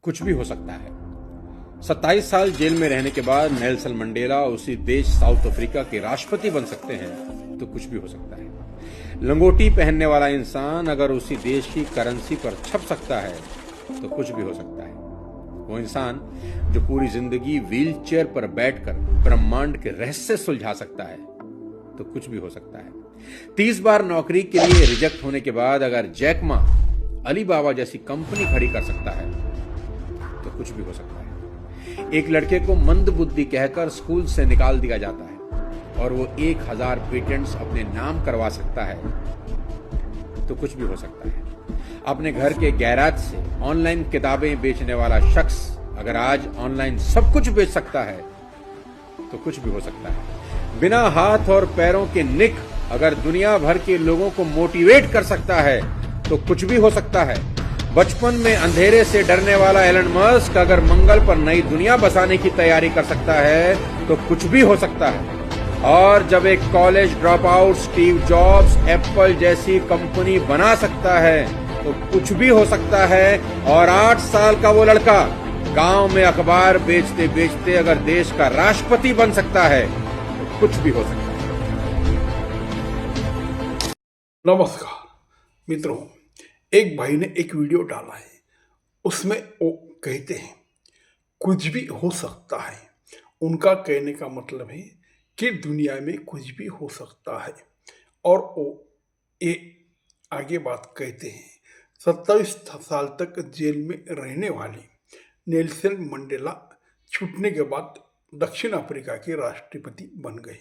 कुछ भी हो सकता है। 27 साल जेल में रहने के बाद नेल्सन मंडेला उसी देश साउथ अफ्रीका के राष्ट्रपति बन सकते हैं तो कुछ भी हो सकता है। लंगोटी पहनने वाला इंसान अगर उसी देश की करेंसी पर छप सकता है तो कुछ भी हो सकता है। वो इंसान जो पूरी जिंदगी व्हील चेयर पर बैठकर ब्रह्मांड के रहस्य सुलझा सकता है तो कुछ भी हो सकता है। 30 बार नौकरी के लिए रिजेक्ट होने के बाद अगर जैक मा अलीबाबा जैसी कंपनी खड़ी कर सकता है तो कुछ भी हो सकता है। एक लड़के को मंद बुद्धि कहकर स्कूल से निकाल दिया जाता है और वो 1000 पेटेंट्स अपने नाम करवा सकता है तो कुछ भी हो सकता है। अपने घर के गैराज से ऑनलाइन किताबें बेचने वाला शख्स अगर आज ऑनलाइन सब कुछ बेच सकता है तो कुछ भी हो सकता है। बिना हाथ और पैरों के निक अगर दुनिया भर के लोगों को मोटिवेट कर सकता है तो कुछ भी हो सकता है। बचपन में अंधेरे से डरने वाला एलन मस्क अगर मंगल पर नई दुनिया बसाने की तैयारी कर सकता है तो कुछ भी हो सकता है। और जब एक college drop out Steve jobs Apple जैसी कंपनी बना सकता है तो कुछ भी हो सकता है। और 8 साल का वो लड़का गांव में अखबार बेचते बेचते अगर देश का राष्ट्रपति बन सकता है तो कुछ भी हो सकता है। नमस्कार मित्रों, एक भाई ने एक वीडियो डाला है। उसमें वो कहते हैं कुछ भी हो सकता है। उनका कहने का मतलब है कि दुनिया में कुछ भी हो सकता है। और वो ये आगे बात कहते हैं 27 साल तक जेल में रहने वाले नेल्सन मंडेला छूटने के बाद दक्षिण अफ्रीका के राष्ट्रपति बन गए।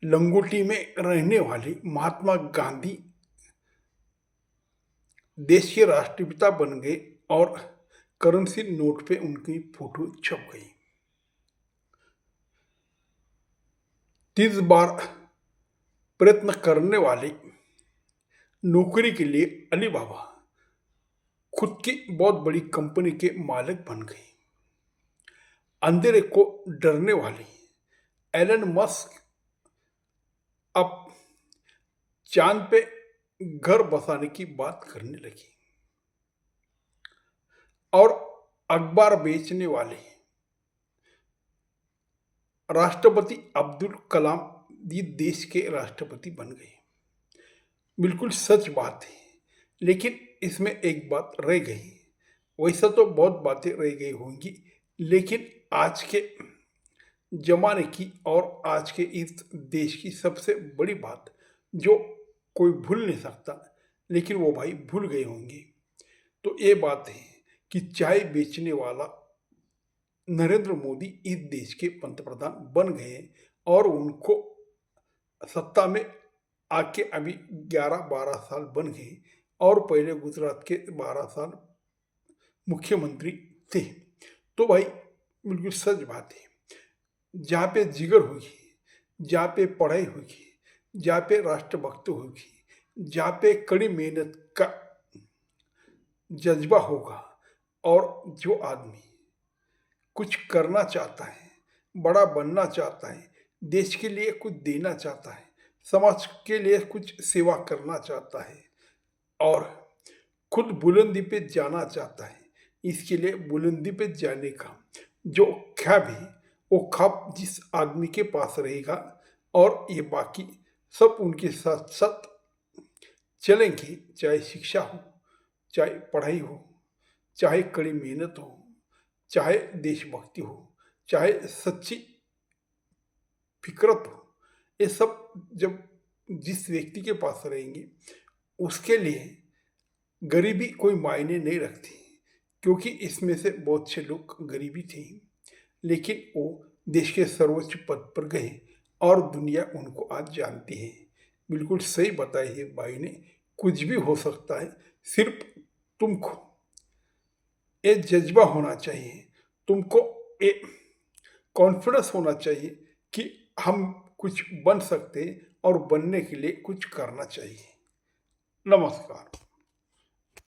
लंगोटी में रहने वाले महात्मा गांधी देश के राष्ट्रपिता बन गए और करेंसी नोट पे उनकी फोटो छप गई। 30 बार प्रयत्न करने वाले नौकरी के लिए अलीबाबा खुद की बहुत बड़ी कंपनी के मालिक बन गए। अंधेरे को डरने वाले एलन मस्क अब चांद पे घर बसाने की बात करने लगी। और अखबार बेचने वाले राष्ट्रपति अब्दुल कलाम भी देश के राष्ट्रपति बन गए। बिल्कुल सच बात है, लेकिन इसमें एक बात रह गई। वैसा तो बहुत बातें रह गई होंगी, लेकिन आज के जमाने की और आज के इस देश की सबसे बड़ी बात जो कोई भूल नहीं सकता, लेकिन वो भाई भूल गए होंगे, तो ये बात है कि चाय बेचने वाला नरेंद्र मोदी इस देश के पंतप्रधान बन गए और उनको सत्ता में आके अभी 11-12 साल बन गए और पहले गुजरात के 12 साल मुख्यमंत्री थे। तो भाई बिल्कुल सच बात है, जहाँ पे जिगर होगी, जहाँ पे पढ़ाई होगी, जहाँ पे राष्ट्रभक्त होगी, जहाँ पे कड़ी मेहनत का जज्बा होगा और जो आदमी कुछ करना चाहता है, बड़ा बनना चाहता है, देश के लिए कुछ देना चाहता है, समाज के लिए कुछ सेवा करना चाहता है और खुद बुलंदी पे जाना चाहता है, इसके लिए बुलंदी पे जाने का जो ख्वाब है वो ख्वाब जिस आदमी के पास रहेगा और ये बाकी सब उनके साथ साथ चलेंगे, चाहे शिक्षा हो, चाहे पढ़ाई हो, चाहे कड़ी मेहनत हो, चाहे देशभक्ति हो, चाहे सच्ची फिक्रत हो, ये सब जब जिस व्यक्ति के पास रहेंगे उसके लिए गरीबी कोई मायने नहीं रखती, क्योंकि इसमें से बहुत से लोग गरीबी थे, लेकिन वो देश के सर्वोच्च पद पर गए और दुनिया उनको आज जानती है। बिल्कुल सही बताई है भाई ने, कुछ भी हो सकता है। सिर्फ तुमको ये जज्बा होना चाहिए, तुमको ये कॉन्फिडेंस होना चाहिए कि हम कुछ बन सकते हैं और बनने के लिए कुछ करना चाहिए। नमस्कार।